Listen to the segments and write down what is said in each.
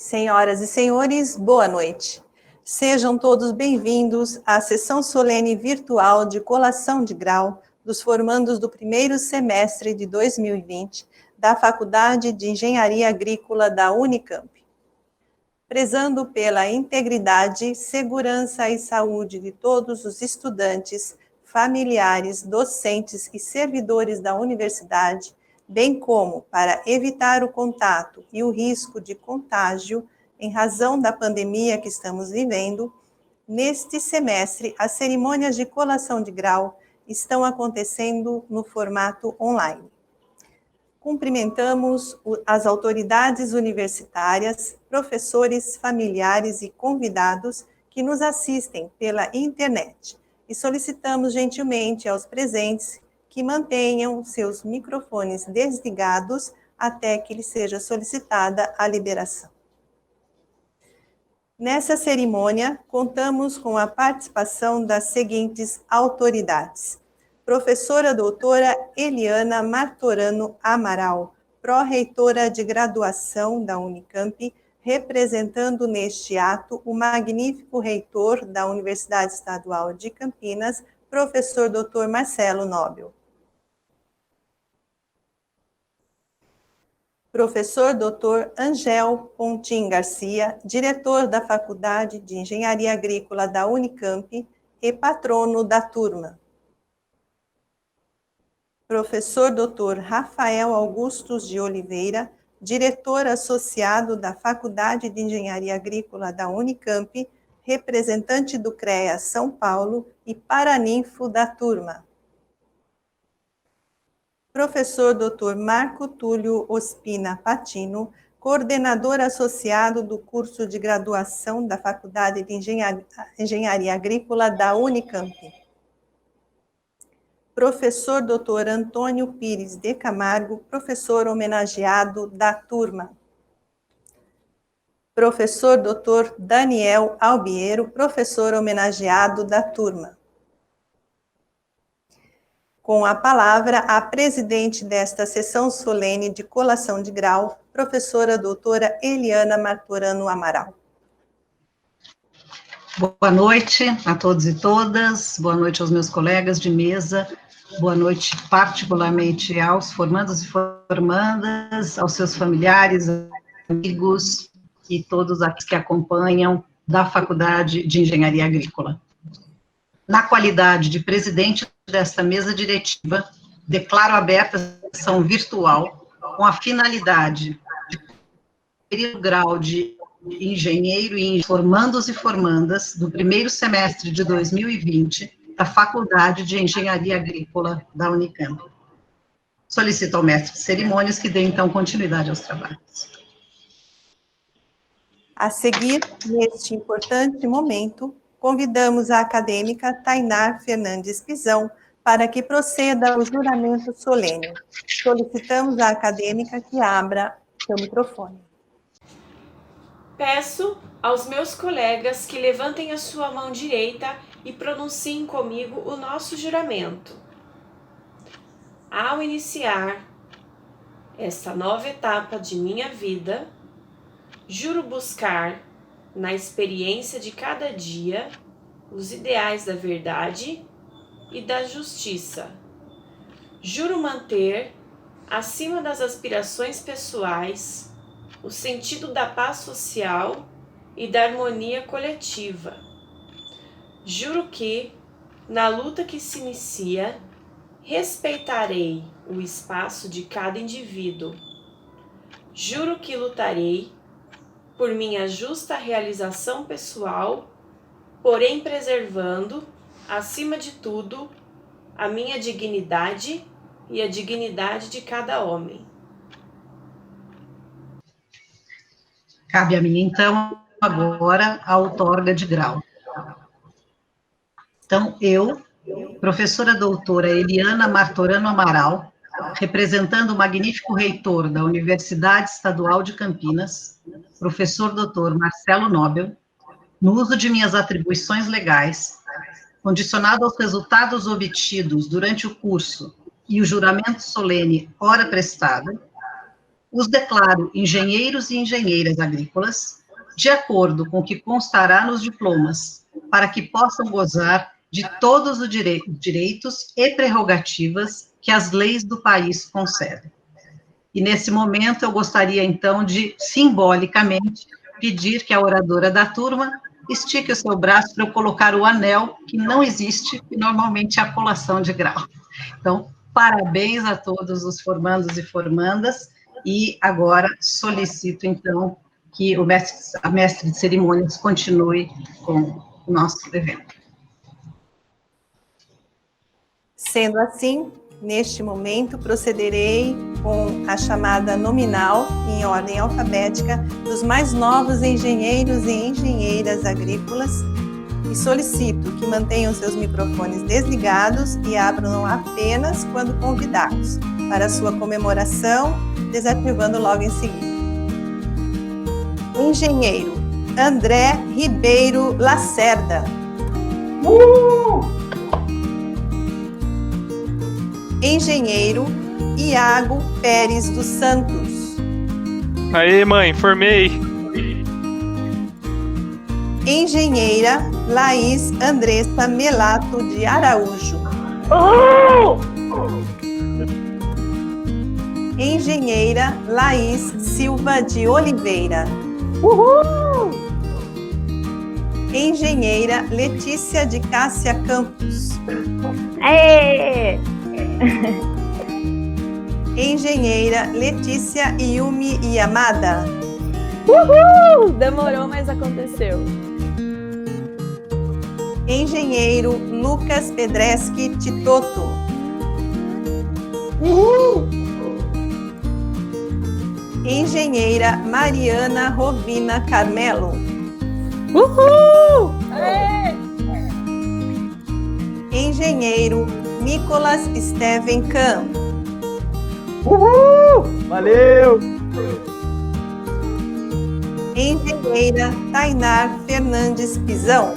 Senhoras e senhores, boa noite. Sejam todos bem-vindos à sessão solene virtual de colação de grau dos formandos do primeiro semestre de 2020 da Faculdade de Engenharia Agrícola da Unicamp. Prezando pela integridade, segurança e saúde de todos os estudantes, familiares, docentes e servidores da universidade, bem como para evitar o contato e o risco de contágio em razão da pandemia que estamos vivendo, neste semestre as cerimônias de colação de grau estão acontecendo no formato online. Cumprimentamos as autoridades universitárias, professores, familiares e convidados que nos assistem pela internet e solicitamos gentilmente aos presentes que mantenham seus microfones desligados até que lhes seja solicitada a liberação. Nessa cerimônia, contamos com a participação das seguintes autoridades: professora doutora Eliana Martorano Amaral, pró-reitora de graduação da Unicamp, representando neste ato o magnífico reitor da Universidade Estadual de Campinas, professor Dr. Marcelo Nobel. Professor Dr. Angel Pontin Garcia, diretor da Faculdade de Engenharia Agrícola da Unicamp e patrono da turma. Professor Dr. Rafael Augustus de Oliveira, diretor associado da Faculdade de Engenharia Agrícola da Unicamp, representante do CREA São Paulo e paraninfo da turma. Professor Dr. Marco Túlio Ospina Patino, coordenador associado do curso de graduação da Faculdade de Engenharia Agrícola da Unicamp. Professor Dr. Antônio Pires de Camargo, professor homenageado da turma. Professor Dr. Daniel Albiero, professor homenageado da turma. Com a palavra, a presidente desta sessão solene de colação de grau, professora doutora Eliana Martorano Amaral. Boa noite a todos e todas, boa noite aos meus colegas de mesa, boa noite particularmente aos formandos e formandas, aos seus familiares, amigos e todos aqueles que acompanham da Faculdade de Engenharia Agrícola. Na qualidade de presidente desta mesa diretiva, declaro aberta a sessão virtual com a finalidade de conferir o grau de engenheiro e formandos e formandas do primeiro semestre de 2020 da Faculdade de Engenharia Agrícola da Unicamp. Solicito ao mestre de cerimônias que dê, então, continuidade aos trabalhos. A seguir, neste importante momento, convidamos a acadêmica Tainá Fernandes Pizão para que proceda ao juramento solene. Solicitamos à acadêmica que abra seu microfone. Peço aos meus colegas que levantem a sua mão direita e pronunciem comigo o nosso juramento. Ao iniciar esta nova etapa de minha vida, juro buscar, na experiência de cada dia, os ideais da verdade e da justiça. Juro manter, acima das aspirações pessoais, o sentido da paz social e da harmonia coletiva. Juro que, na luta que se inicia, respeitarei o espaço de cada indivíduo. Juro que lutarei por minha justa realização pessoal, porém preservando, acima de tudo, a minha dignidade e a dignidade de cada homem. Cabe a mim, então, agora, a outorga de grau. Então, eu, professora doutora Eliana Martorano Amaral, representando o magnífico reitor da Universidade Estadual de Campinas, professor doutor Marcelo Nobel, no uso de minhas atribuições legais, condicionado aos resultados obtidos durante o curso e o juramento solene ora prestada, os declaro engenheiros e engenheiras agrícolas de acordo com o que constará nos diplomas, para que possam gozar de todos os direitos e prerrogativas que as leis do país concedem. E nesse momento eu gostaria então de, simbolicamente, pedir que a oradora da turma estique o seu braço para eu colocar o anel, que não existe, e normalmente é a colação de grau. Então, parabéns a todos os formandos e formandas, e agora solicito, então, que a mestre de cerimônias continue com o nosso evento. Sendo assim, neste momento, procederei com a chamada nominal, em ordem alfabética, dos mais novos engenheiros e engenheiras agrícolas, e solicito que mantenham seus microfones desligados e abram apenas quando convidados, para sua comemoração, desativando logo em seguida. Engenheiro André Ribeiro Lacerda. Engenheiro Iago Pérez dos Santos. Aê, mãe, formei. Engenheira Laís Andressa Melato de Araújo. Engenheira Laís Silva de Oliveira. Engenheira Letícia de Cássia Campos. Engenheira Letícia Yumi Yamada. Demorou, mas aconteceu. Engenheiro Lucas Pedreschi Titoto. Engenheira Mariana Rovina Carmelo. Engenheiro Nicolas Steven Kahn. Valeu! Engenheira Tainar Fernandes Pizão.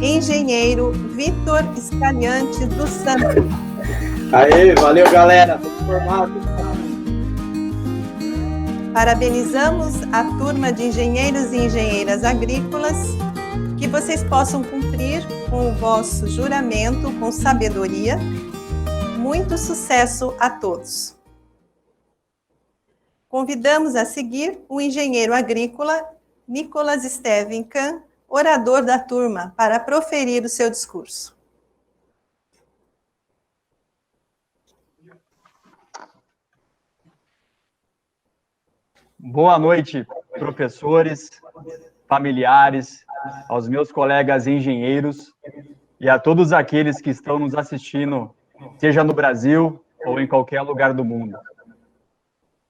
Engenheiro Vitor Scaliante dos Santos. Aê, valeu, galera. Tô formado. Parabenizamos a turma de engenheiros e engenheiras agrícolas, que vocês possam cumprir com o vosso juramento com sabedoria. Muito sucesso a todos. Convidamos a seguir o engenheiro agrícola Nicolas Steven Kahn, orador da turma, para proferir o seu discurso. Boa noite, professores, familiares, aos meus colegas engenheiros e a todos aqueles que estão nos assistindo, seja no Brasil ou em qualquer lugar do mundo.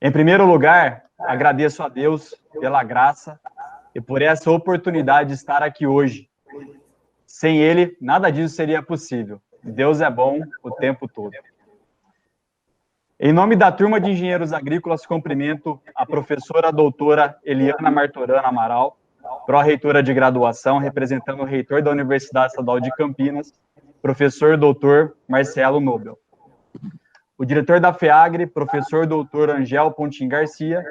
Em primeiro lugar, agradeço a Deus pela graça e por essa oportunidade de estar aqui hoje. Sem Ele, nada disso seria possível. Deus é bom o tempo todo. Em nome da turma de engenheiros agrícolas, cumprimento a professora doutora Eliana Martorana Amaral, pró-reitora de graduação, representando o reitor da Universidade Estadual de Campinas, professor doutor Marcelo Nobel. O diretor da FEAGRE, professor doutor Angel Pontin Garcia,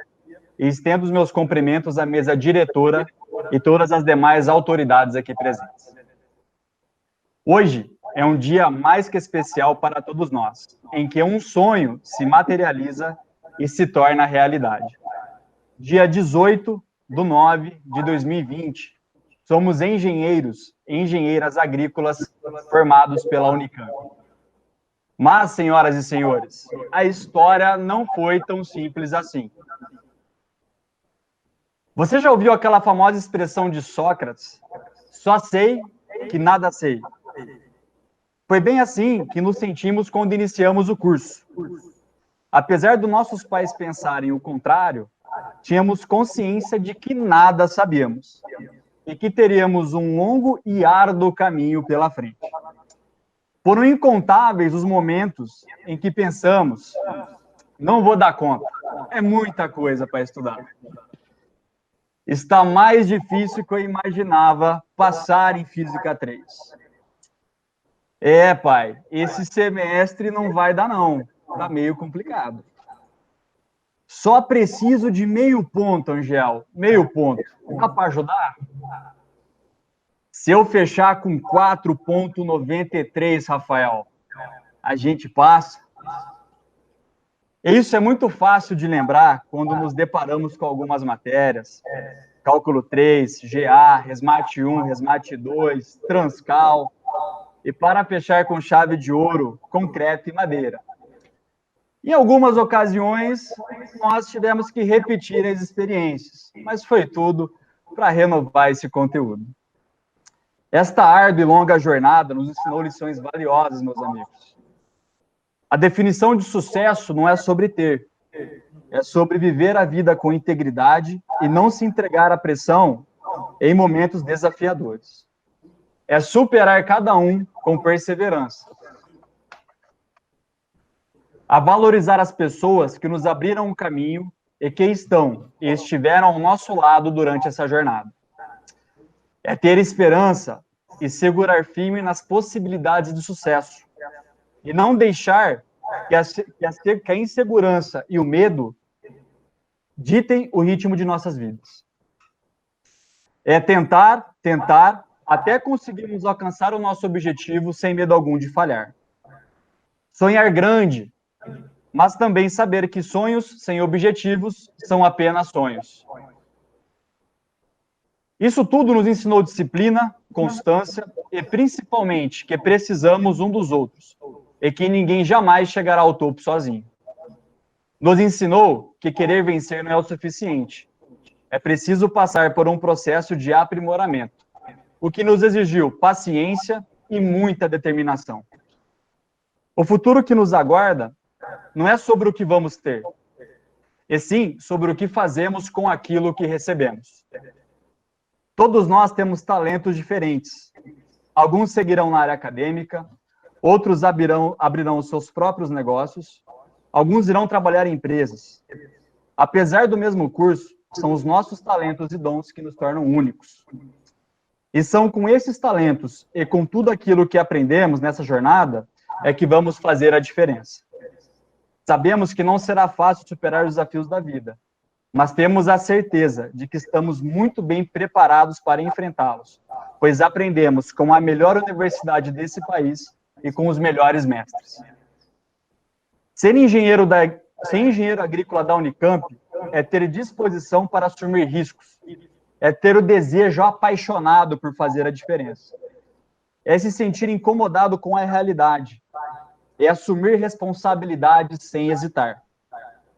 e estendo os meus cumprimentos à mesa diretora e todas as demais autoridades aqui presentes. Hoje é um dia mais que especial para todos nós, em que um sonho se materializa e se torna realidade. Dia 18/9/2020, somos engenheiros e engenheiras agrícolas formados pela Unicamp. Mas, senhoras e senhores, a história não foi tão simples assim. Você já ouviu aquela famosa expressão de Sócrates? Só sei que nada sei. Foi bem assim que nos sentimos quando iniciamos o curso. Apesar dos nossos pais pensarem o contrário, tínhamos consciência de que nada sabíamos e que teríamos um longo e árduo caminho pela frente. Foram incontáveis os momentos em que pensamos, não vou dar conta, é muita coisa para estudar. Está mais difícil que eu imaginava passar em Física 3. Pai, esse semestre não vai dar não. tá meio complicado. Só preciso de meio ponto, Angel. Meio ponto. Dá para ajudar? Se eu fechar com 4,93, Rafael, a gente passa? Isso é muito fácil de lembrar quando nos deparamos com algumas matérias. Cálculo 3, GA, Resmate 1, Resmate 2, Transcal. E para fechar com chave de ouro, concreto e madeira. Em algumas ocasiões, nós tivemos que repetir as experiências, mas foi tudo para renovar esse conteúdo. Esta árdua e longa jornada nos ensinou lições valiosas, meus amigos. A definição de sucesso não é sobre ter, é sobre viver a vida com integridade e não se entregar à pressão em momentos desafiadores. É superar cada um com perseverança. A valorizar as pessoas que nos abriram um caminho e que estão e estiveram ao nosso lado durante essa jornada. É ter esperança e segurar firme nas possibilidades de sucesso. E não deixar que a insegurança e o medo ditem o ritmo de nossas vidas. É tentar, até conseguirmos alcançar o nosso objetivo sem medo algum de falhar. Sonhar grande, mas também saber que sonhos sem objetivos são apenas sonhos. Isso tudo nos ensinou disciplina, constância e, principalmente, que precisamos um dos outros e que ninguém jamais chegará ao topo sozinho. Nos ensinou que querer vencer não é o suficiente. É preciso passar por um processo de aprimoramento, o que nos exigiu paciência e muita determinação. O futuro que nos aguarda não é sobre o que vamos ter, e sim sobre o que fazemos com aquilo que recebemos. Todos nós temos talentos diferentes. Alguns seguirão na área acadêmica, outros abrirão os seus próprios negócios, alguns irão trabalhar em empresas. Apesar do mesmo curso, são os nossos talentos e dons que nos tornam únicos. E são com esses talentos e com tudo aquilo que aprendemos nessa jornada é que vamos fazer a diferença. Sabemos que não será fácil superar os desafios da vida, mas temos a certeza de que estamos muito bem preparados para enfrentá-los, pois aprendemos com a melhor universidade desse país e com os melhores mestres. Ser engenheiro agrícola da Unicamp é ter disposição para assumir riscos, é ter o desejo apaixonado por fazer a diferença, é se sentir incomodado com a realidade, é assumir responsabilidades sem hesitar,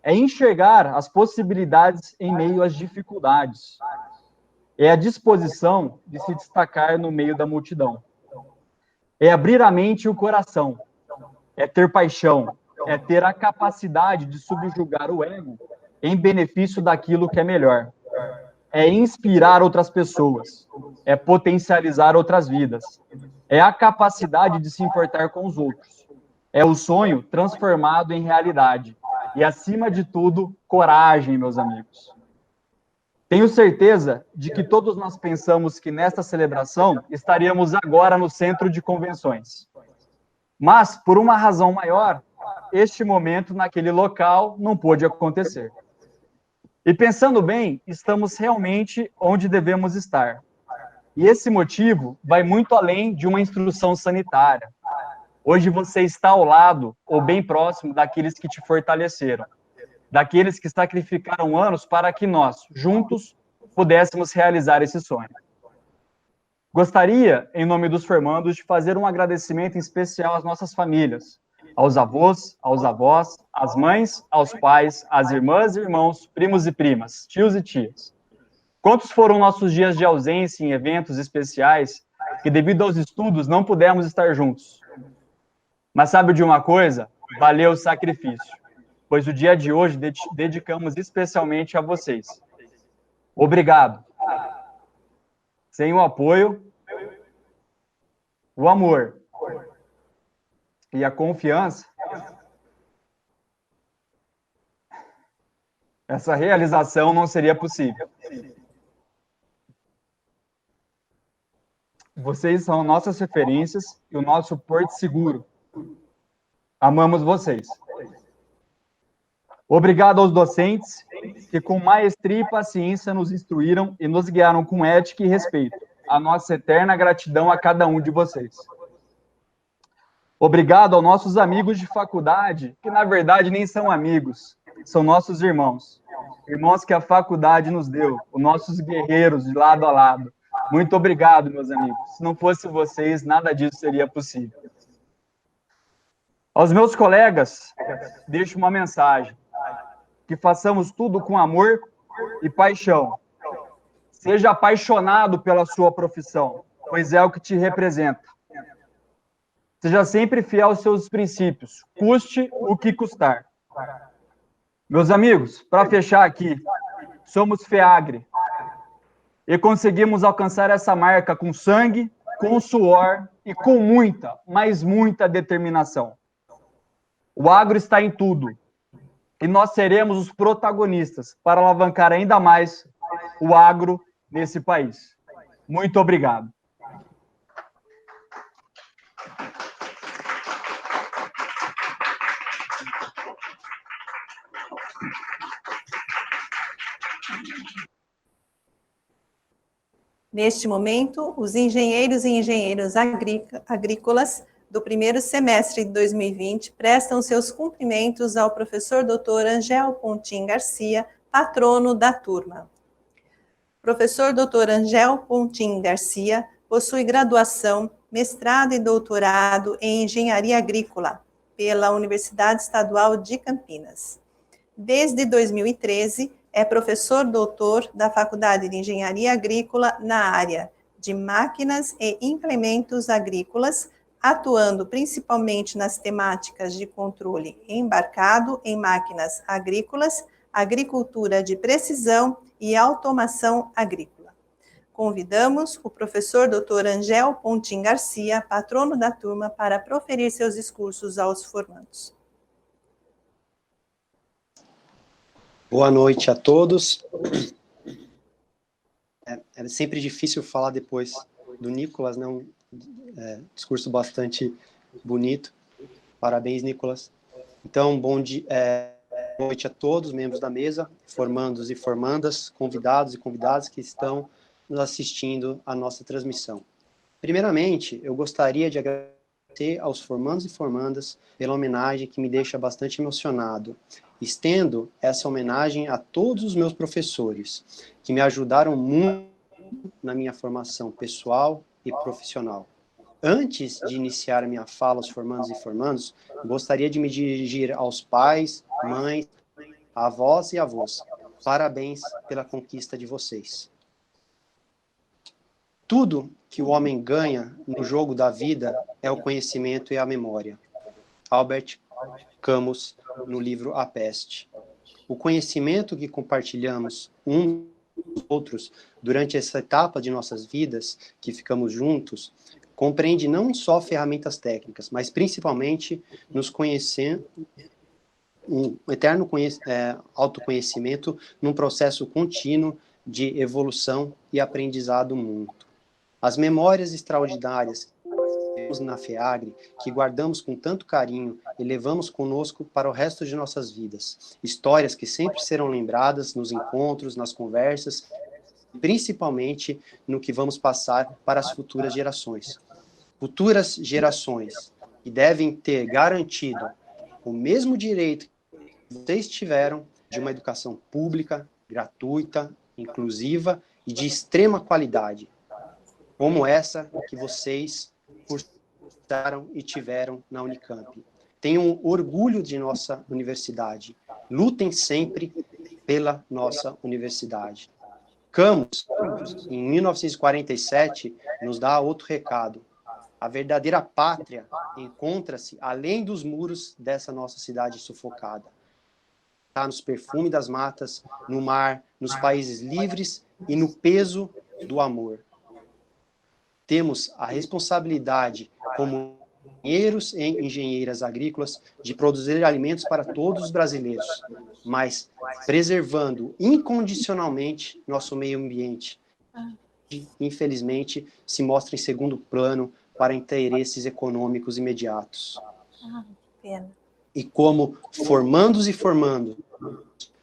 é enxergar as possibilidades em meio às dificuldades, é a disposição de se destacar no meio da multidão, é abrir a mente e o coração, é ter paixão, é ter a capacidade de subjugar o ego em benefício daquilo que é melhor. É inspirar outras pessoas, é potencializar outras vidas, é a capacidade de se importar com os outros, é o sonho transformado em realidade e, acima de tudo, coragem, meus amigos. Tenho certeza de que todos nós pensamos que nesta celebração estaríamos agora no centro de convenções. Mas, por uma razão maior, este momento naquele local não pôde acontecer. E pensando bem, estamos realmente onde devemos estar. E esse motivo vai muito além de uma instrução sanitária. Hoje você está ao lado ou bem próximo daqueles que te fortaleceram, daqueles que sacrificaram anos para que nós, juntos, pudéssemos realizar esse sonho. Gostaria, em nome dos formandos, de fazer um agradecimento em especial às nossas famílias, aos avós, aos avós, às mães, aos pais, às irmãs e irmãos, primos e primas, tios e tias. Quantos foram nossos dias de ausência em eventos especiais que, devido aos estudos, não pudemos estar juntos? Mas sabe de uma coisa? Valeu o sacrifício, pois o dia de hoje dedicamos especialmente a vocês. Obrigado. Sem o apoio, o amor e a confiança, essa realização não seria possível. Vocês são nossas referências e o nosso porto seguro. Amamos vocês. Obrigado aos docentes que, com maestria e paciência, nos instruíram e nos guiaram com ética e respeito. A nossa eterna gratidão a cada um de vocês. Obrigado aos nossos amigos de faculdade, que na verdade nem são amigos, são nossos irmãos. Irmãos que a faculdade nos deu, os nossos guerreiros de lado a lado. Muito obrigado, meus amigos. Se não fosse vocês, nada disso seria possível. Aos meus colegas, deixo uma mensagem. Que façamos tudo com amor e paixão. Seja apaixonado pela sua profissão, pois é o que te representa. Seja sempre fiel aos seus princípios, custe o que custar. Meus amigos, para fechar aqui, somos FEAGRE e conseguimos alcançar essa marca com sangue, com suor e com muita, mas muita determinação. O agro está em tudo e nós seremos os protagonistas para alavancar ainda mais o agro nesse país. Muito obrigado. Neste momento, os engenheiros e engenheiras agrícolas do primeiro semestre de 2020 prestam seus cumprimentos ao professor Dr. Angel Pontin Garcia, patrono da turma. Professor Dr. Angel Pontin Garcia possui graduação, mestrado e doutorado em engenharia agrícola pela Universidade Estadual de Campinas. Desde 2013, é professor doutor da Faculdade de Engenharia Agrícola na área de máquinas e implementos agrícolas, atuando principalmente nas temáticas de controle embarcado em máquinas agrícolas, agricultura de precisão e automação agrícola. Convidamos o professor Dr. Angel Pontin Garcia, patrono da turma, para proferir seus discursos aos formandos. Boa noite a todos. É sempre difícil falar depois do Nicolas, né? Discurso bastante bonito. Parabéns, Nicolas. Então, boa noite a todos, membros da mesa, formandos e formandas, convidados e convidadas que estão nos assistindo à nossa transmissão. Primeiramente, eu gostaria de agradecer aos formandos e formandas pela homenagem que me deixa bastante emocionado. Estendo essa homenagem a todos os meus professores, que me ajudaram muito na minha formação pessoal e profissional. Antes de iniciar a minha fala aos formandos e formandos, gostaria de me dirigir aos pais, mães, avós e avós. Parabéns pela conquista de vocês. Tudo que o homem ganha no jogo da vida é o conhecimento e a memória. Albert Camus, no livro A Peste. O conhecimento que compartilhamos uns com os outros durante essa etapa de nossas vidas, que ficamos juntos, compreende não só ferramentas técnicas, mas principalmente nos conhecendo, um eterno autoconhecimento num processo contínuo de evolução e aprendizado mútuo. As memórias extraordinárias na FEAGRE, que guardamos com tanto carinho e levamos conosco para o resto de nossas vidas. Histórias que sempre serão lembradas nos encontros, nas conversas, principalmente no que vamos passar para as futuras gerações. Futuras gerações que devem ter garantido o mesmo direito que vocês tiveram de uma educação pública, gratuita, inclusiva e de extrema qualidade, como essa que vocês cursaram e tiveram na Unicamp. Tenham orgulho de nossa universidade. Lutem sempre pela nossa universidade. Camus, em 1947, nos dá outro recado. A verdadeira pátria encontra-se além dos muros dessa nossa cidade sufocada. Está nos perfumes das matas, no mar, nos países livres e no peso do amor. Temos a responsabilidade, como engenheiros e engenheiras agrícolas, de produzir alimentos para todos os brasileiros, mas preservando incondicionalmente nosso meio ambiente, que, infelizmente, se mostra em segundo plano para interesses econômicos imediatos. Pena. E como formandos e formando,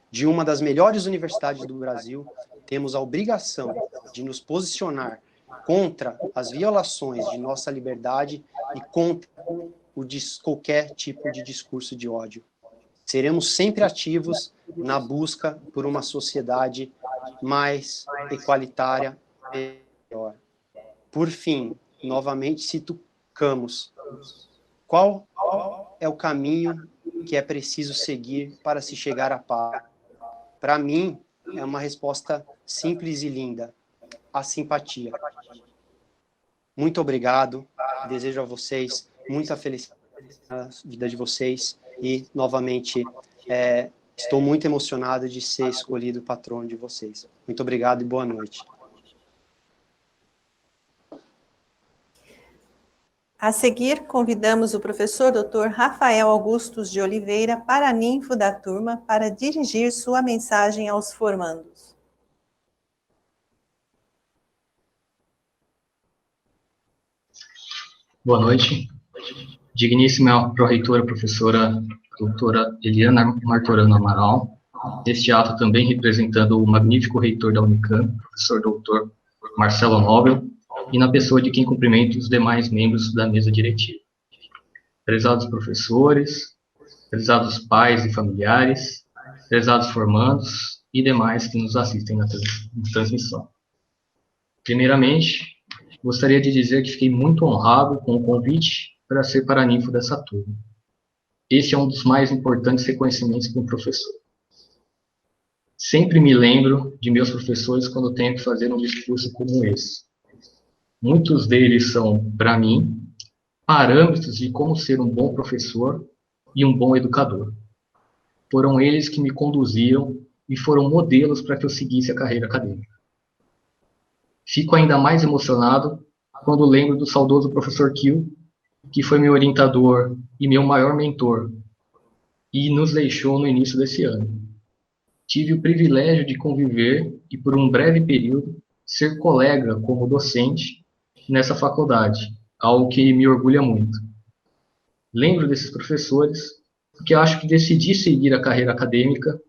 de uma das melhores universidades do Brasil, temos a obrigação de nos posicionar contra as violações de nossa liberdade e contra qualquer tipo de discurso de ódio. Seremos sempre ativos na busca por uma sociedade mais equalitária e melhor. Por fim, novamente cito Camus. Qual é o caminho que é preciso seguir para se chegar à paz? Para mim, é uma resposta simples e linda: a simpatia. Muito obrigado, desejo a vocês muita felicidade na vida de vocês e, novamente, estou muito emocionado de ser escolhido patrono de vocês. Muito obrigado e boa noite. A seguir, convidamos o professor Dr. Rafael Augustos de Oliveira, paraninfo da turma, para dirigir sua mensagem aos formandos. Boa noite. Digníssima pró-reitora, professora doutora Eliana Martorano Amaral, neste ato também representando o magnífico reitor da Unicamp, professor doutor Marcelo Nobel, e na pessoa de quem cumprimento os demais membros da mesa diretiva. Prezados professores, prezados pais e familiares, prezados formandos e demais que nos assistem na transmissão. Primeiramente, gostaria de dizer que fiquei muito honrado com o convite para ser paraninfo dessa turma. Esse é um dos mais importantes reconhecimentos para um professor. Sempre me lembro de meus professores quando tenho que fazer um discurso como esse. Muitos deles são, para mim, parâmetros de como ser um bom professor e um bom educador. Foram eles que me conduziram e foram modelos para que eu seguisse a carreira acadêmica. Fico ainda mais emocionado quando lembro do saudoso professor Kiel, que foi meu orientador e meu maior mentor, e nos deixou no início desse ano. Tive o privilégio de conviver e, por um breve período, ser colega como docente nessa faculdade, algo que me orgulha muito. Lembro desses professores porque acho que decidi seguir a carreira acadêmica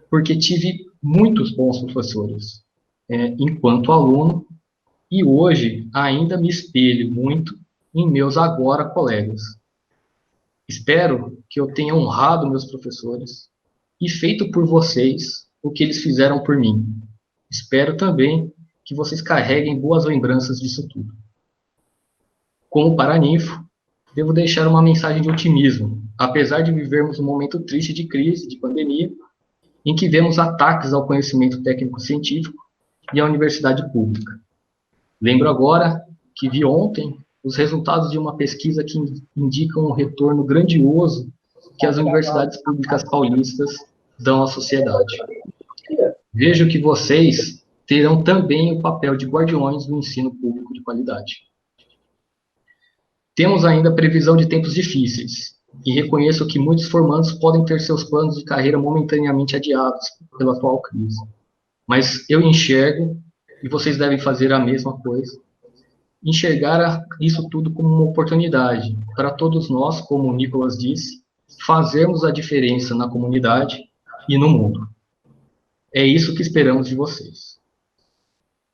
porque tive muitos bons professores enquanto aluno e hoje ainda me espelho muito em meus agora colegas. Espero que eu tenha honrado meus professores e feito por vocês o que eles fizeram por mim. Espero também que vocês carreguem boas lembranças disso tudo. Como paraninfo, devo deixar uma mensagem de otimismo, apesar de vivermos um momento triste de crise, de pandemia, em que vemos ataques ao conhecimento técnico-científico e à universidade pública. Lembro agora que vi ontem os resultados de uma pesquisa que indicam um retorno grandioso que as universidades públicas paulistas dão à sociedade. Vejo que vocês terão também o papel de guardiões do ensino público de qualidade. Temos ainda previsão de tempos difíceis, e reconheço que muitos formandos podem ter seus planos de carreira momentaneamente adiados pela atual crise. Mas eu enxergo, e vocês devem fazer a mesma coisa, enxergar isso tudo como uma oportunidade para todos nós, como o Nicolas disse, fazermos a diferença na comunidade e no mundo. É isso que esperamos de vocês.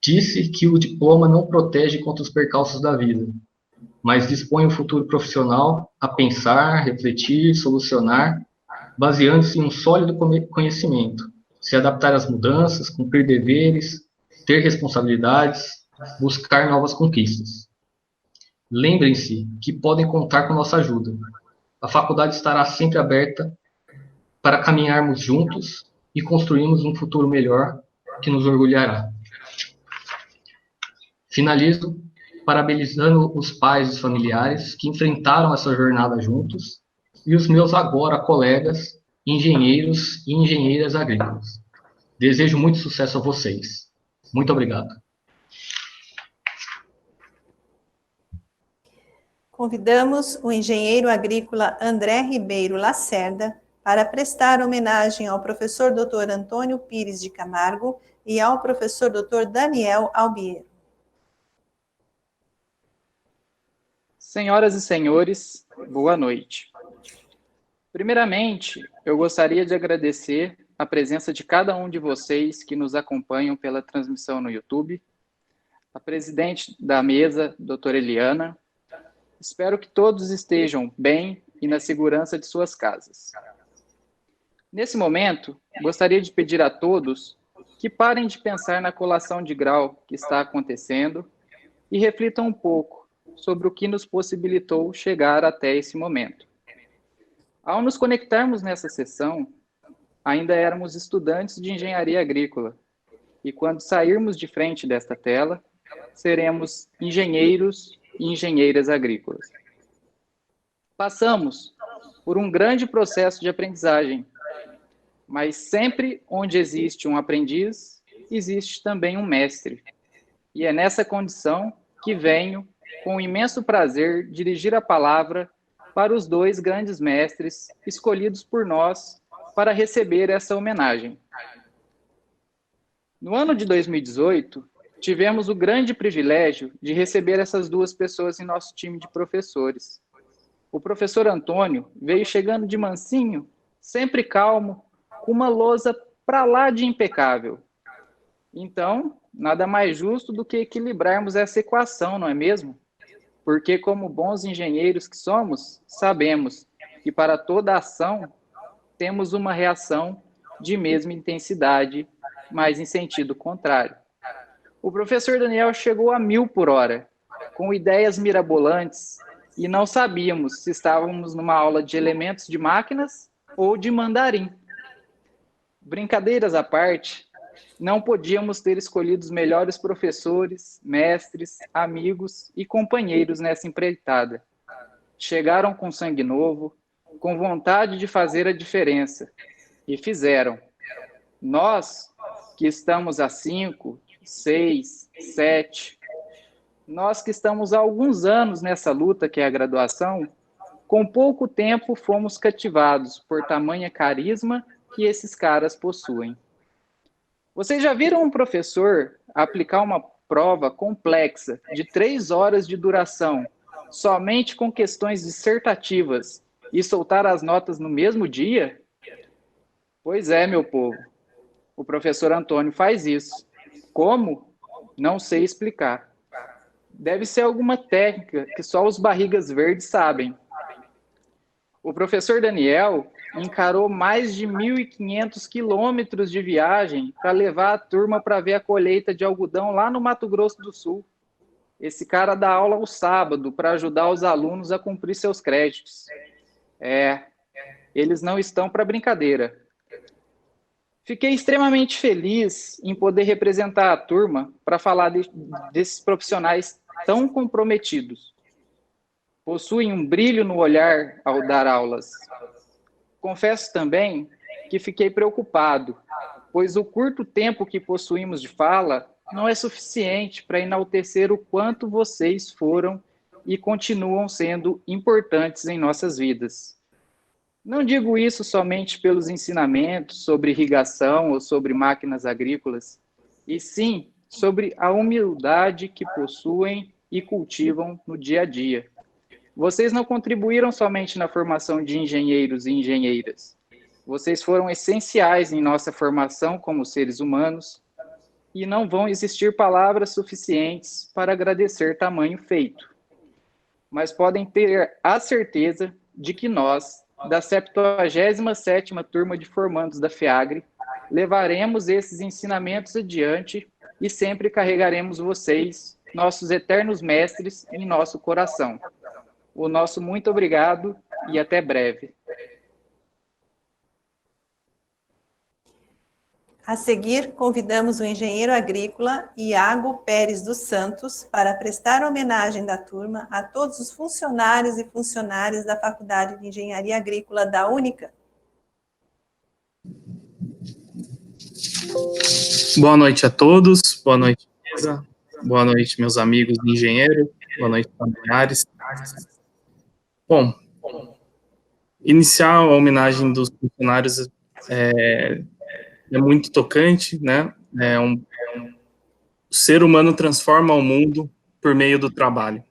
Disse que o diploma não protege contra os percalços da vida, mas dispõe o futuro profissional a pensar, refletir, solucionar, baseando-se em um sólido conhecimento, se adaptar às mudanças, cumprir deveres, ter responsabilidades, buscar novas conquistas. Lembrem-se que podem contar com nossa ajuda. A faculdade estará sempre aberta para caminharmos juntos e construirmos um futuro melhor que nos orgulhará. Finalizo parabenizando os pais e os familiares que enfrentaram essa jornada juntos e os meus agora colegas, engenheiros e engenheiras agrícolas. Desejo muito sucesso a vocês. Muito obrigado. Convidamos o engenheiro agrícola André Ribeiro Lacerda para prestar homenagem ao professor Dr. Antônio Pires de Camargo e ao professor Dr. Daniel Albiero. Senhoras e senhores, boa noite. Primeiramente, eu gostaria de agradecer a presença de cada um de vocês que nos acompanham pela transmissão no YouTube, a presidente da mesa, doutora Eliana. Espero que todos estejam bem e na segurança de suas casas. Nesse momento, gostaria de pedir a todos que parem de pensar na colação de grau que está acontecendo e reflitam um pouco sobre o que nos possibilitou chegar até esse momento. Ao nos conectarmos nessa sessão, ainda éramos estudantes de engenharia agrícola, e quando sairmos de frente desta tela, seremos engenheiros e engenheiras agrícolas. Passamos por um grande processo de aprendizagem, mas sempre onde existe um aprendiz, existe também um mestre. E é nessa condição que venho, com imenso prazer, dirigir a palavra para os dois grandes mestres escolhidos por nós para receber essa homenagem. No ano de 2018, tivemos o grande privilégio de receber essas duas pessoas em nosso time de professores. O professor Antônio veio chegando de mansinho, sempre calmo, com uma lousa para lá de impecável. Então, nada mais justo do que equilibrarmos essa equação, não é mesmo? Porque, como bons engenheiros que somos, sabemos que para toda ação temos uma reação de mesma intensidade, mas em sentido contrário. O professor Daniel chegou a 1000 por hora, com ideias mirabolantes, e não sabíamos se estávamos numa aula de elementos de máquinas ou de mandarim. Brincadeiras à parte, não podíamos ter escolhido os melhores professores, mestres, amigos e companheiros nessa empreitada. Chegaram com sangue novo, com vontade de fazer a diferença, e fizeram. Nós, que estamos há 5, 6, 7, nós que estamos há alguns anos nessa luta que é a graduação, com pouco tempo fomos cativados por tamanha carisma que esses caras possuem. Vocês já viram um professor aplicar uma prova complexa de 3 horas de duração, somente com questões dissertativas, e soltar as notas no mesmo dia? Pois é, meu povo. O professor Antônio faz isso. Como? Não sei explicar. Deve ser alguma técnica que só os barrigas verdes sabem. O professor Daniel encarou mais de 1.500 quilômetros de viagem para levar a turma para ver a colheita de algodão lá no Mato Grosso do Sul. Esse cara dá aula ao sábado para ajudar os alunos a cumprir seus créditos. Eles não estão para brincadeira. Fiquei extremamente feliz em poder representar a turma para falar desses profissionais tão comprometidos. Possuem um brilho no olhar ao dar aulas. Confesso também que fiquei preocupado, pois o curto tempo que possuímos de fala não é suficiente para enaltecer o quanto vocês foram e continuam sendo importantes em nossas vidas. Não digo isso somente pelos ensinamentos sobre irrigação ou sobre máquinas agrícolas, e sim sobre a humildade que possuem e cultivam no dia a dia. Vocês não contribuíram somente na formação de engenheiros e engenheiras. Vocês foram essenciais em nossa formação como seres humanos, e não vão existir palavras suficientes para agradecer tamanho feito. Mas podem ter a certeza de que nós, da 77ª turma de formandos da FEAGRE, levaremos esses ensinamentos adiante e sempre carregaremos vocês, nossos eternos mestres, em nosso coração. O nosso muito obrigado e até breve. A seguir, convidamos o engenheiro agrícola Iago Pérez dos Santos para prestar homenagem da turma a todos os funcionários e funcionárias da Faculdade de Engenharia Agrícola da Unica. Boa noite a todos, boa noite, mesa, boa noite, meus amigos engenheiros, boa noite, familiares. Bom, iniciar a homenagem dos funcionários é muito tocante, né? O ser humano transforma o mundo por meio do trabalho.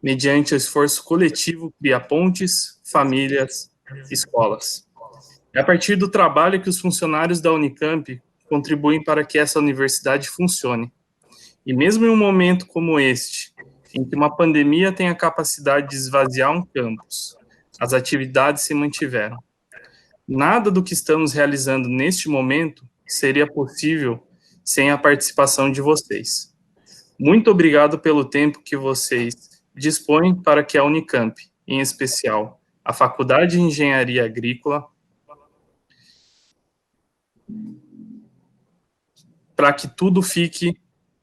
Mediante o esforço coletivo, cria pontes, famílias, escolas. É a partir do trabalho que os funcionários da Unicamp contribuem para que essa universidade funcione. E mesmo em um momento como este, em que uma pandemia tem a capacidade de esvaziar um campus, as atividades se mantiveram. Nada do que estamos realizando neste momento seria possível sem a participação de vocês. Muito obrigado pelo tempo que vocês dispõem para que a Unicamp, em especial a Faculdade de Engenharia Agrícola, para que tudo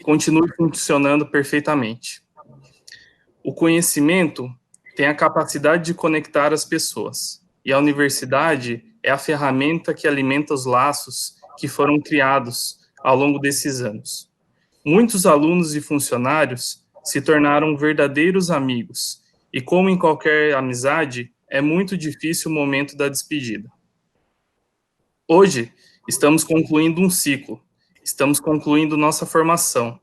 continue funcionando perfeitamente. O conhecimento tem a capacidade de conectar as pessoas, e a universidade é a ferramenta que alimenta os laços que foram criados ao longo desses anos. Muitos alunos e funcionários se tornaram verdadeiros amigos, e como em qualquer amizade, é muito difícil o momento da despedida. Hoje, estamos concluindo um ciclo, estamos concluindo nossa formação,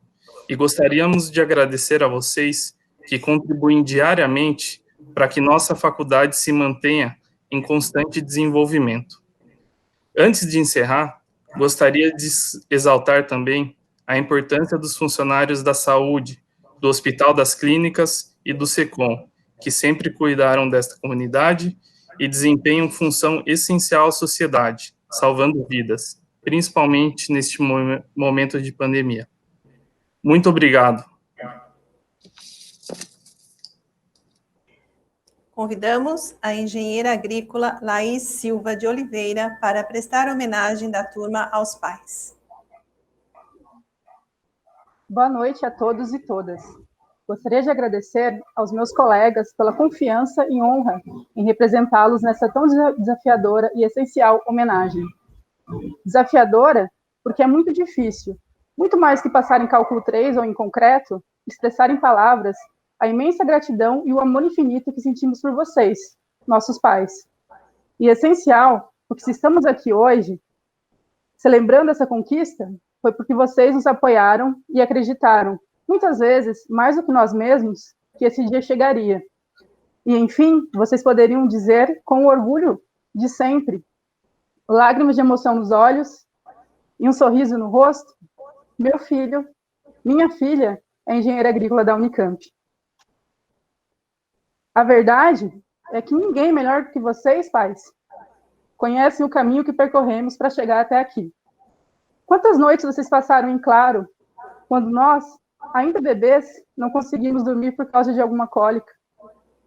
e gostaríamos de agradecer a vocês que contribuem diariamente para que nossa faculdade se mantenha em constante desenvolvimento. Antes de encerrar, gostaria de exaltar também a importância dos funcionários da saúde, do Hospital das Clínicas e do SECOM, que sempre cuidaram desta comunidade e desempenham função essencial à sociedade, salvando vidas, principalmente neste momento de pandemia. Muito obrigado. Convidamos a engenheira agrícola Laís Silva de Oliveira para prestar homenagem da turma aos pais. Boa noite a todos e todas. Gostaria de agradecer aos meus colegas pela confiança e honra em representá-los nessa tão desafiadora e essencial homenagem. Desafiadora porque é muito difícil, muito mais que passar em cálculo 3 ou em concreto, expressar em palavras a imensa gratidão e o amor infinito que sentimos por vocês, nossos pais. E essencial, porque se estamos aqui hoje, celebrando essa conquista, foi porque vocês nos apoiaram e acreditaram, muitas vezes, mais do que nós mesmos, que esse dia chegaria. E, enfim, vocês poderiam dizer, com o orgulho de sempre, lágrimas de emoção nos olhos e um sorriso no rosto, meu filho, minha filha, é engenheira agrícola da Unicamp. A verdade é que ninguém melhor do que vocês, pais, conhecem o caminho que percorremos para chegar até aqui. Quantas noites vocês passaram em claro, quando nós, ainda bebês, não conseguimos dormir por causa de alguma cólica?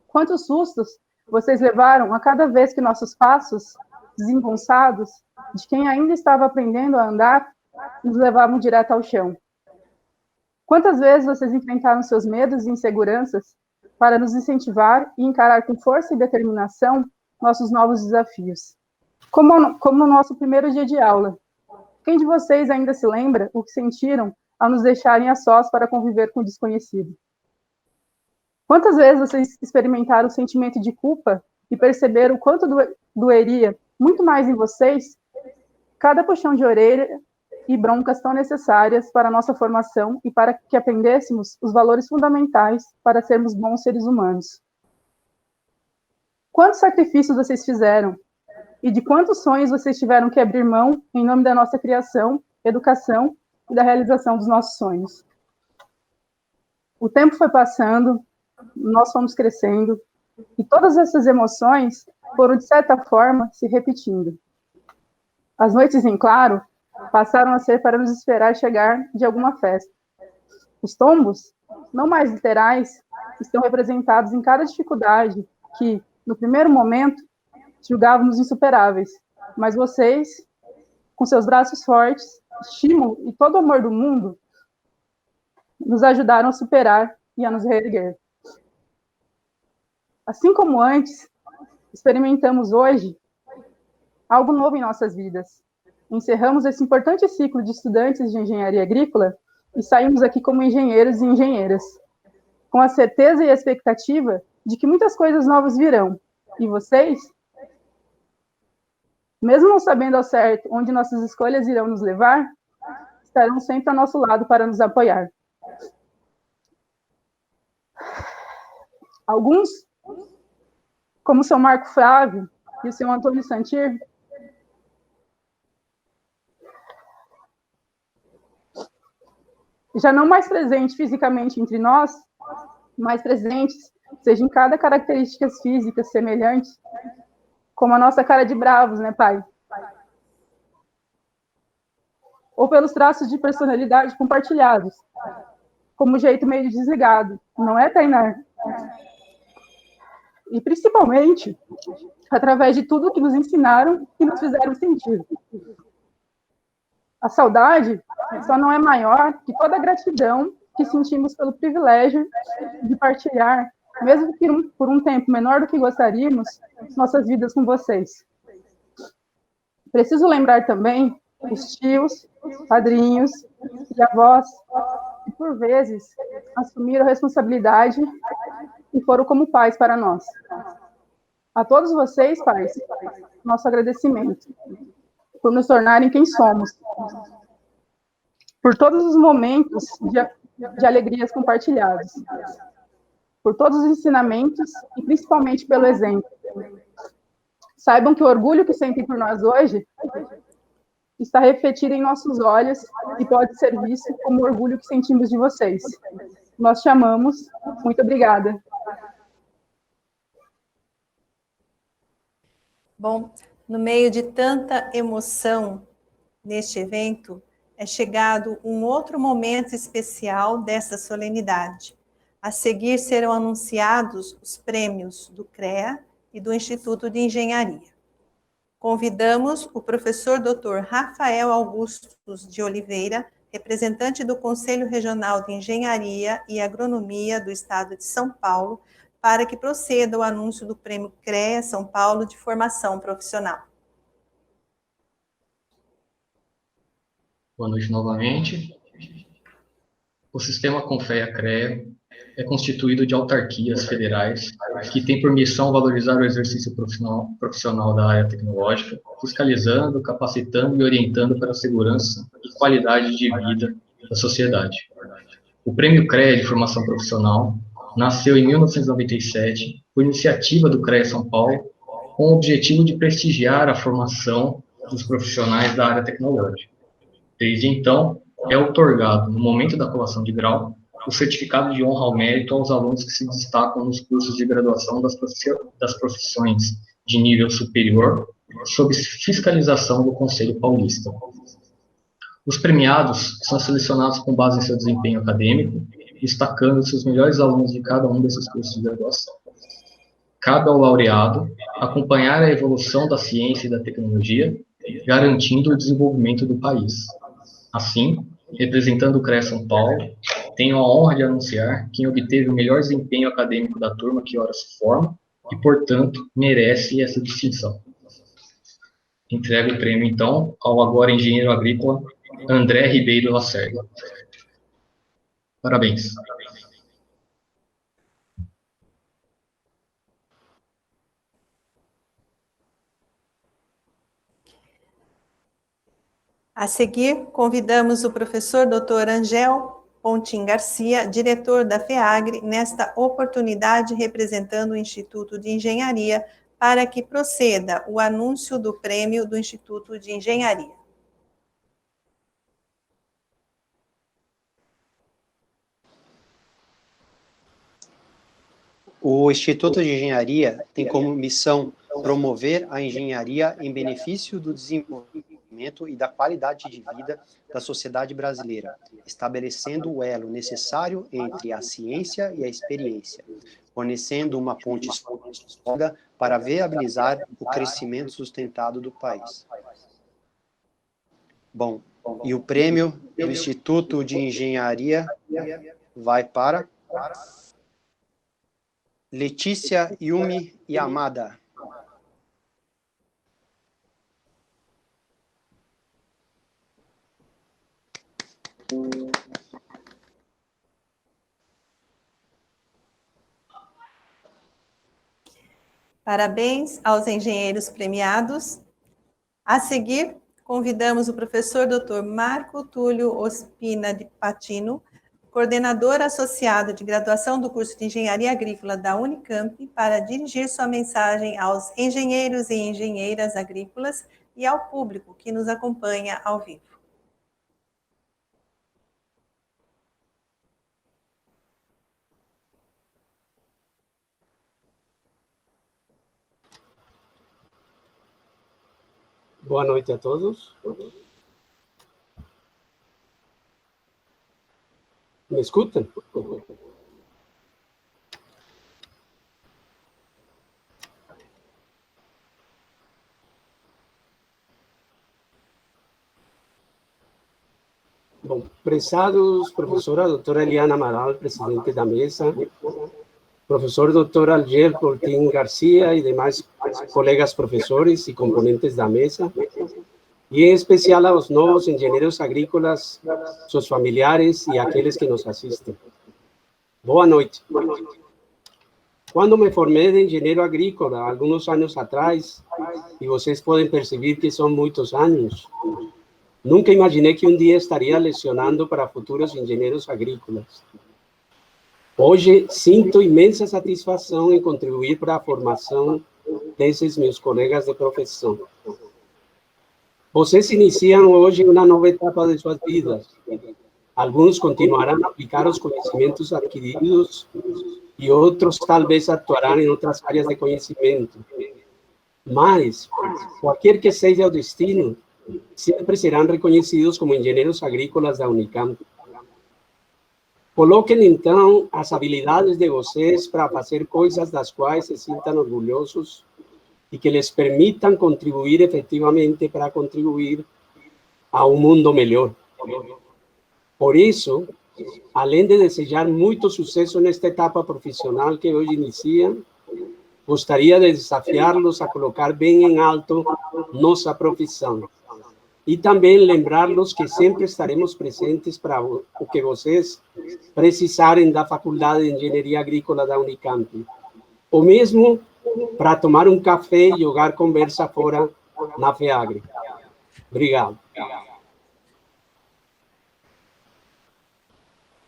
Quantos sustos vocês levaram a cada vez que nossos passos, desengonçados, de quem ainda estava aprendendo a andar, nos levavam direto ao chão? Quantas vezes vocês enfrentaram seus medos e inseguranças para nos incentivar e encarar com força e determinação nossos novos desafios? Como no nosso primeiro dia de aula. Quem de vocês ainda se lembra o que sentiram ao nos deixarem a sós para conviver com o desconhecido? Quantas vezes vocês experimentaram o sentimento de culpa e perceberam o quanto doeria muito mais em vocês cada puxão de orelha e broncas tão necessárias para a nossa formação e para que aprendêssemos os valores fundamentais para sermos bons seres humanos? Quantos sacrifícios vocês fizeram? E de quantos sonhos vocês tiveram que abrir mão em nome da nossa criação, educação e da realização dos nossos sonhos? O tempo foi passando, nós fomos crescendo, e todas essas emoções foram, de certa forma, se repetindo. As noites em claro passaram a ser para nos esperar chegar de alguma festa. Os tombos, não mais literais, estão representados em cada dificuldade que, no primeiro momento, julgávamos insuperáveis, mas vocês, com seus braços fortes, estímulo e todo o amor do mundo, nos ajudaram a superar e a nos reerguer. Assim como antes, experimentamos hoje algo novo em nossas vidas. Encerramos esse importante ciclo de estudantes de engenharia agrícola e saímos aqui como engenheiros e engenheiras, com a certeza e a expectativa de que muitas coisas novas virão. E vocês, mesmo não sabendo ao certo onde nossas escolhas irão nos levar, estarão sempre ao nosso lado para nos apoiar. Alguns, como o seu Marco Flávio e o seu Antônio Santir, já não mais presente fisicamente entre nós, mais presentes, seja em cada características físicas semelhantes, como a nossa cara de bravos, né, pai? Ou pelos traços de personalidade compartilhados, como o jeito meio desligado, não é, Tainá? E principalmente, através de tudo que nos ensinaram e nos fizeram sentir. A saudade só não é maior que toda a gratidão que sentimos pelo privilégio de partilhar, mesmo que por um tempo menor do que gostaríamos, nossas vidas com vocês. Preciso lembrar também os tios, padrinhos e avós que, por vezes, assumiram a responsabilidade e foram como pais para nós. A todos vocês, pais, nosso agradecimento por nos tornarem quem somos, por todos os momentos de alegrias compartilhados, por todos os ensinamentos e principalmente pelo exemplo. Saibam que o orgulho que sentem por nós hoje está refletido em nossos olhos e pode ser visto como o orgulho que sentimos de vocês. Nós te amamos. Muito obrigada. Bom, no meio de tanta emoção neste evento, é chegado um outro momento especial dessa solenidade. A seguir serão anunciados os prêmios do CREA e do Instituto de Engenharia. Convidamos o professor Dr. Rafael Augustus de Oliveira, representante do Conselho Regional de Engenharia e Agronomia do Estado de São Paulo, para que proceda o anúncio do Prêmio CREA São Paulo de Formação Profissional. Boa noite novamente. O sistema CONFEA-CREA é constituído de autarquias federais que têm por missão valorizar o exercício profissional da área tecnológica, fiscalizando, capacitando e orientando para a segurança e qualidade de vida da sociedade. O Prêmio CREA de Formação Profissional nasceu em 1997 por iniciativa do CREA São Paulo, com o objetivo de prestigiar a formação dos profissionais da área tecnológica. Desde então, é outorgado, no momento da colação de grau, o certificado de honra ao mérito aos alunos que se destacam nos cursos de graduação das profissões de nível superior, sob fiscalização do Conselho Paulista. Os premiados são selecionados com base em seu desempenho acadêmico, destacando-se os melhores alunos de cada um desses cursos de graduação. Cabe ao laureado acompanhar a evolução da ciência e da tecnologia, garantindo o desenvolvimento do país. Assim, representando o CREA São Paulo, tenho a honra de anunciar quem obteve o melhor desempenho acadêmico da turma que ora se forma e, portanto, merece essa distinção. Entrego o prêmio, então, ao agora engenheiro agrícola André Ribeiro Lacerda. Parabéns. A seguir, convidamos o professor Dr. Angel Pontin Garcia, diretor da FEAGRE, nesta oportunidade representando o Instituto de Engenharia, para que proceda o anúncio do prêmio do Instituto de Engenharia. O Instituto de Engenharia tem como missão promover a engenharia em benefício do desenvolvimento e da qualidade de vida da sociedade brasileira, estabelecendo o elo necessário entre a ciência e a experiência, fornecendo uma ponte sólida para viabilizar o crescimento sustentado do país. Bom, e o prêmio do Instituto de Engenharia vai para Letícia Yumi Yamada. Parabéns aos engenheiros premiados. A seguir, convidamos o professor Dr. Marco Túlio Ospina de Patino, coordenador associado de graduação do curso de Engenharia Agrícola da Unicamp, para dirigir sua mensagem aos engenheiros e engenheiras agrícolas e ao público que nos acompanha ao vivo. Boa noite a todos. Me escutam? Bom, prezados, professora doutora Eliana Amaral, presidente da mesa, professor doutor Alger Portin Garcia e demais colegas professores e componentes da mesa, e em especial aos novos engenheiros agrícolas, seus familiares e aqueles que nos assistem. Boa noite. Quando me formei de engenheiro agrícola, alguns anos atrás, e vocês podem perceber que são muitos anos, nunca imaginei que um dia estaria lecionando para futuros engenheiros agrícolas. Hoje, sinto imensa satisfação em contribuir para a formação desses meus colegas de profissão. Vocês iniciam hoje uma nova etapa de suas vidas. Alguns continuarão a aplicar os conhecimentos adquiridos e outros talvez atuarão em outras áreas de conhecimento. Mas, qualquer que seja o destino, sempre serão reconhecidos como engenheiros agrícolas da Unicamp. Coloquem, então, as habilidades de vocês para fazer coisas das quais se sintam orgulhosos e que lhes permitam contribuir efetivamente para contribuir a um mundo melhor. Por isso, além de desejar muito sucesso nesta etapa profissional que hoje iniciam, gostaria de desafiá-los a colocar bem em alto nossa profissão. E também lembrá-los que sempre estaremos presentes para o que vocês precisarem da Faculdade de Engenharia Agrícola da Unicamp. Ou mesmo para tomar um café e jogar conversa fora na FEAGRE. Obrigado.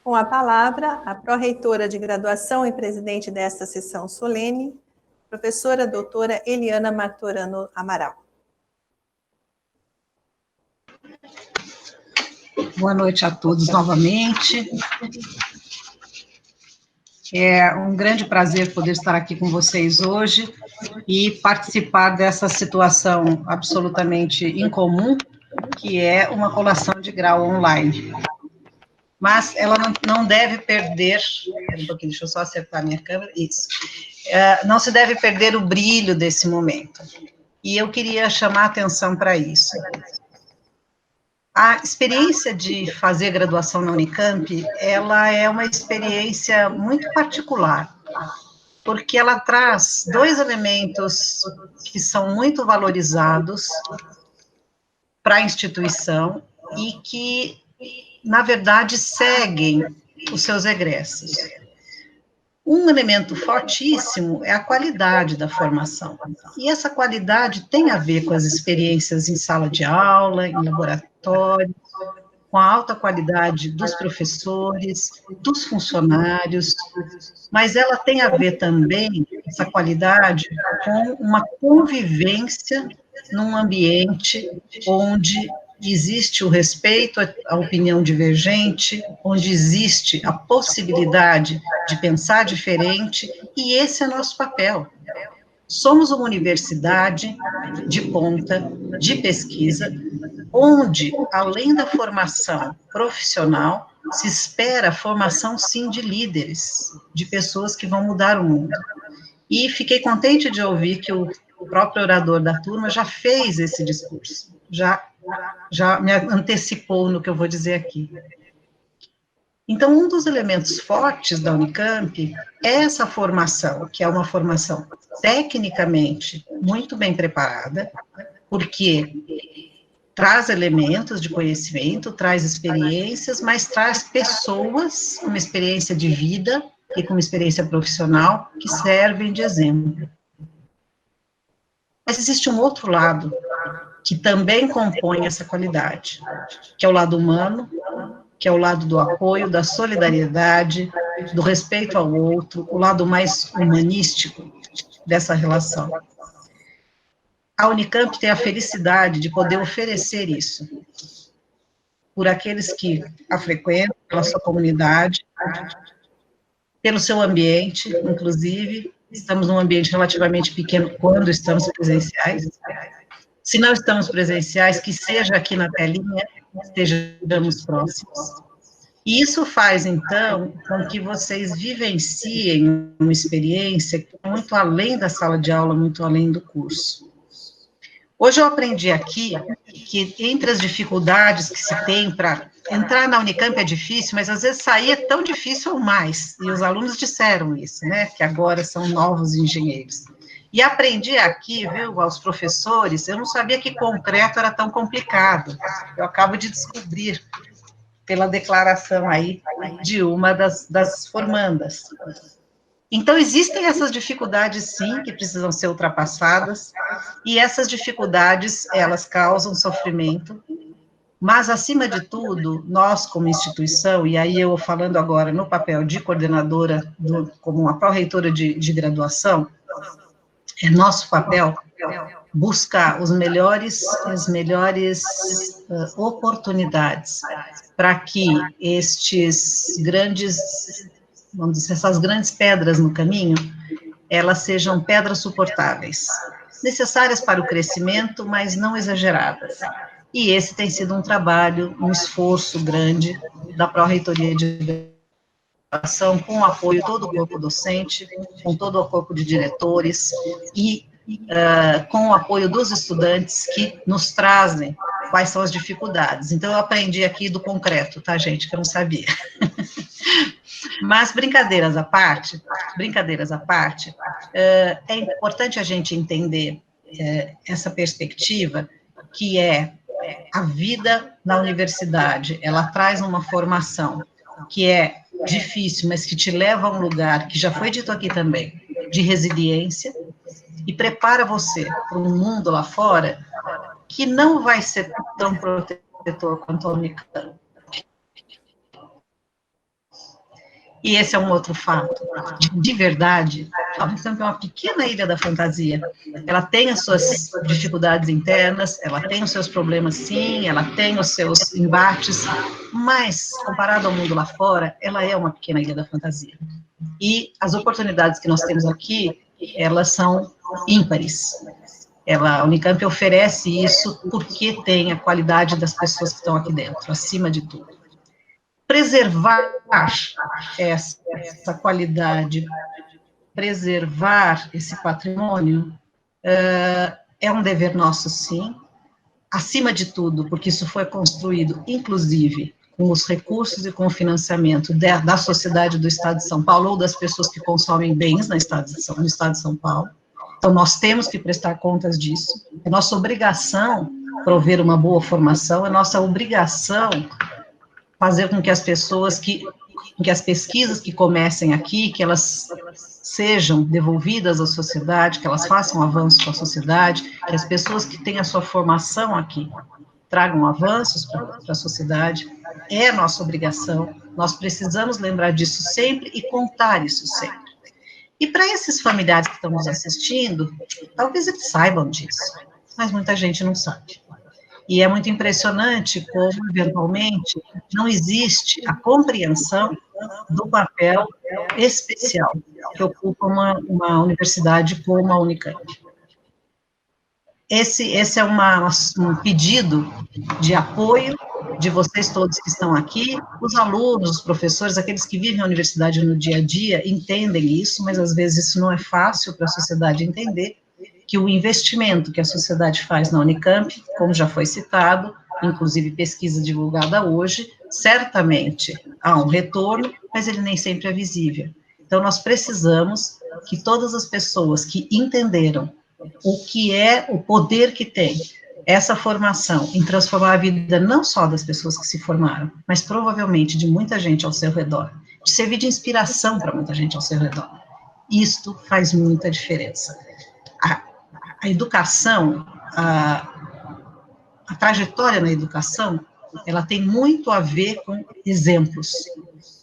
Com a palavra, a pró-reitora de graduação e presidente desta sessão solene, professora doutora Eliana Martorano Amaral. Boa noite a todos novamente. É um grande prazer poder estar aqui com vocês hoje e participar dessa situação absolutamente incomum, que é uma colação de grau online. Mas ela não deve perder, deixa eu só acertar minha câmera, isso. Não se deve perder o brilho desse momento. E eu queria chamar a atenção para isso. A experiência de fazer graduação na Unicamp, ela é uma experiência muito particular, porque ela traz dois elementos que são muito valorizados para a instituição e que, na verdade, seguem os seus egressos. Um elemento fortíssimo é a qualidade da formação. E essa qualidade tem a ver com as experiências em sala de aula, em laboratório, com a alta qualidade dos professores, dos funcionários, mas ela tem a ver também, essa qualidade, com uma convivência num ambiente onde existe o respeito à opinião divergente, onde existe a possibilidade de pensar diferente, e esse é nosso papel. Somos uma universidade de ponta, de pesquisa, onde, além da formação profissional, se espera a formação, sim, de líderes, de pessoas que vão mudar o mundo. E fiquei contente de ouvir que o próprio orador da turma já fez esse discurso, já me antecipou no que eu vou dizer aqui. Então, um dos elementos fortes da Unicamp é essa formação, que é uma formação tecnicamente muito bem preparada, porque traz elementos de conhecimento, traz experiências, mas traz pessoas com uma experiência de vida e com uma experiência profissional que servem de exemplo. Mas existe um outro lado que também compõe essa qualidade, que é o lado humano, que é o lado do apoio, da solidariedade, do respeito ao outro, o lado mais humanístico dessa relação. A Unicamp tem a felicidade de poder oferecer isso por aqueles que a frequentam, pela sua comunidade, pelo seu ambiente, inclusive. Estamos num ambiente relativamente pequeno quando estamos presenciais, Se não estamos presenciais, que seja aqui na telinha, estejamos próximos. E isso faz, então, com que vocês vivenciem uma experiência muito além da sala de aula, muito além do curso. Hoje eu aprendi aqui que entre as dificuldades que se tem para entrar na Unicamp é difícil, mas às vezes sair é tão difícil ou mais, e os alunos disseram isso, né, que agora são novos engenheiros. E aprendi aqui, viu, aos professores, eu não sabia que concreto era tão complicado, eu acabo de descobrir pela declaração aí de uma das formandas. Então, existem essas dificuldades, sim, que precisam ser ultrapassadas, e essas dificuldades, elas causam sofrimento, mas, acima de tudo, nós, como instituição, e aí eu falando agora no papel de coordenadora, como uma pró-reitora de graduação, é nosso papel buscar as melhores oportunidades para que estes grandes, vamos dizer, essas grandes pedras no caminho, elas sejam pedras suportáveis, necessárias para o crescimento, mas não exageradas. E esse tem sido um trabalho, um esforço grande da Pró-Reitoria de Educação, com o apoio de todo o corpo docente, com todo o corpo de diretores, e com o apoio dos estudantes que nos trazem quais são as dificuldades. Então, eu aprendi aqui do concreto, tá, gente, que eu não sabia. Mas, brincadeiras à parte, é importante a gente entender essa perspectiva, que é a vida na universidade, ela traz uma formação que é difícil, mas que te leva a um lugar, que já foi dito aqui também, de resiliência, e prepara você para um mundo lá fora que não vai ser tão protetor quanto a Unicamp. E esse é um outro fato. De verdade, a Unicamp é uma pequena ilha da fantasia. Ela tem as suas dificuldades internas, ela tem os seus problemas, sim, ela tem os seus embates, mas, comparado ao mundo lá fora, ela é uma pequena ilha da fantasia. E as oportunidades que nós temos aqui, elas são ímpares. A Unicamp oferece isso porque tem a qualidade das pessoas que estão aqui dentro, acima de tudo. Preservar essa qualidade, preservar esse patrimônio, é um dever nosso, sim, acima de tudo, porque isso foi construído, inclusive, com os recursos e com o financiamento da sociedade do Estado de São Paulo, ou das pessoas que consomem bens no Estado de São Paulo. Então, nós temos que prestar contas disso. É nossa obrigação prover uma boa formação, é nossa obrigação fazer com que as pessoas que as pesquisas que comecem aqui, que elas sejam devolvidas à sociedade, que elas façam avanços para a sociedade, que as pessoas que têm a sua formação aqui tragam avanços para a sociedade, é nossa obrigação, nós precisamos lembrar disso sempre e contar isso sempre. E para esses familiares que estão nos assistindo, talvez eles saibam disso, mas muita gente não sabe. E é muito impressionante como, eventualmente, não existe a compreensão do papel especial que ocupa uma universidade como a Unicamp. Esse é um pedido de apoio de vocês todos que estão aqui, os alunos, os professores, aqueles que vivem a universidade no dia a dia, entendem isso, mas às vezes isso não é fácil para a sociedade entender, que o investimento que a sociedade faz na Unicamp, como já foi citado, inclusive pesquisa divulgada hoje, certamente há um retorno, mas ele nem sempre é visível. Então, nós precisamos que todas as pessoas que entenderam o que é o poder que tem essa formação em transformar a vida não só das pessoas que se formaram, mas provavelmente de muita gente ao seu redor, de servir de inspiração para muita gente ao seu redor. Isto faz muita diferença. A educação, a trajetória na educação, ela tem muito a ver com exemplos.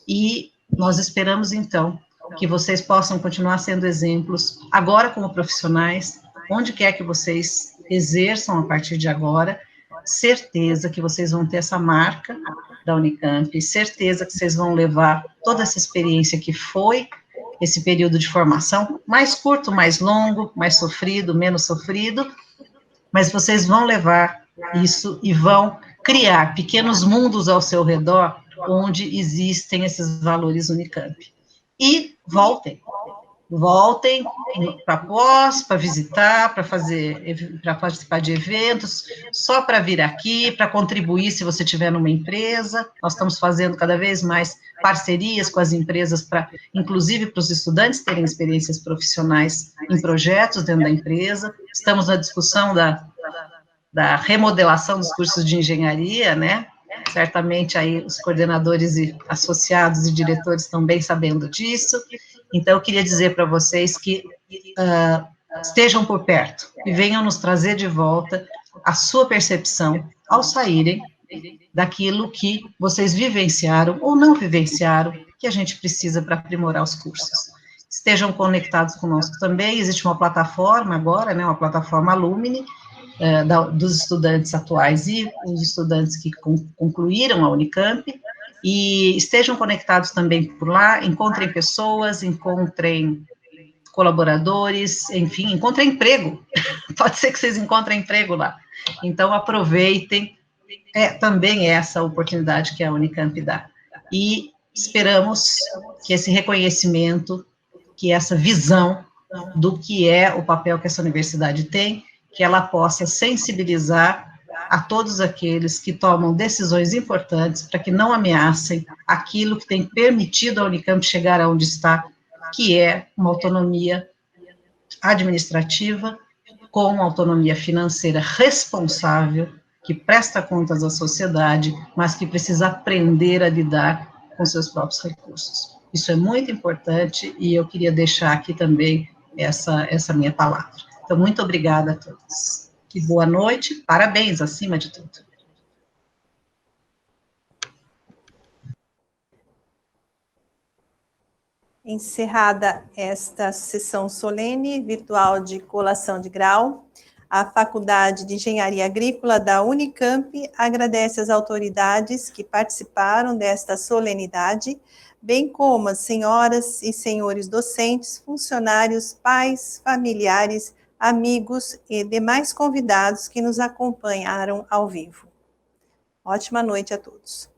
E nós esperamos, então, que vocês possam continuar sendo exemplos, agora como profissionais, onde quer que vocês exerçam a partir de agora, certeza que vocês vão ter essa marca da Unicamp, certeza que vocês vão levar toda essa experiência que foi esse período de formação, mais curto, mais longo, mais sofrido, menos sofrido, mas vocês vão levar isso e vão criar pequenos mundos ao seu redor, onde existem esses valores Unicamp. E voltem para pós, para visitar, para participar de eventos, só para vir aqui, para contribuir se você estiver numa empresa. Nós estamos fazendo cada vez mais parcerias com as empresas, inclusive para os estudantes terem experiências profissionais em projetos dentro da empresa. Estamos na discussão da remodelação dos cursos de engenharia, né? Certamente aí os coordenadores e associados e diretores estão bem sabendo disso. Então, eu queria dizer para vocês que estejam por perto e venham nos trazer de volta a sua percepção ao saírem daquilo que vocês vivenciaram ou não vivenciaram, que a gente precisa para aprimorar os cursos. Estejam conectados conosco também, existe uma plataforma agora, né, uma plataforma Alumni, dos estudantes atuais e os estudantes que concluíram a Unicamp, e estejam conectados também por lá, encontrem pessoas, encontrem colaboradores, enfim, encontrem emprego, pode ser que vocês encontrem emprego lá, então aproveitem também essa oportunidade que a Unicamp dá, e esperamos que esse reconhecimento, que essa visão do que é o papel que essa universidade tem, que ela possa sensibilizar a todos aqueles que tomam decisões importantes para que não ameacem aquilo que tem permitido a Unicamp chegar aonde está, que é uma autonomia administrativa, com uma autonomia financeira responsável, que presta contas à sociedade, mas que precisa aprender a lidar com seus próprios recursos. Isso é muito importante e eu queria deixar aqui também essa minha palavra. Então, muito obrigada a todos. Que boa noite, parabéns, acima de tudo. Encerrada esta sessão solene virtual de colação de grau, a Faculdade de Engenharia Agrícola da Unicamp agradece às autoridades que participaram desta solenidade, bem como as senhoras e senhores docentes, funcionários, pais, familiares, amigos e demais convidados que nos acompanharam ao vivo. Ótima noite a todos.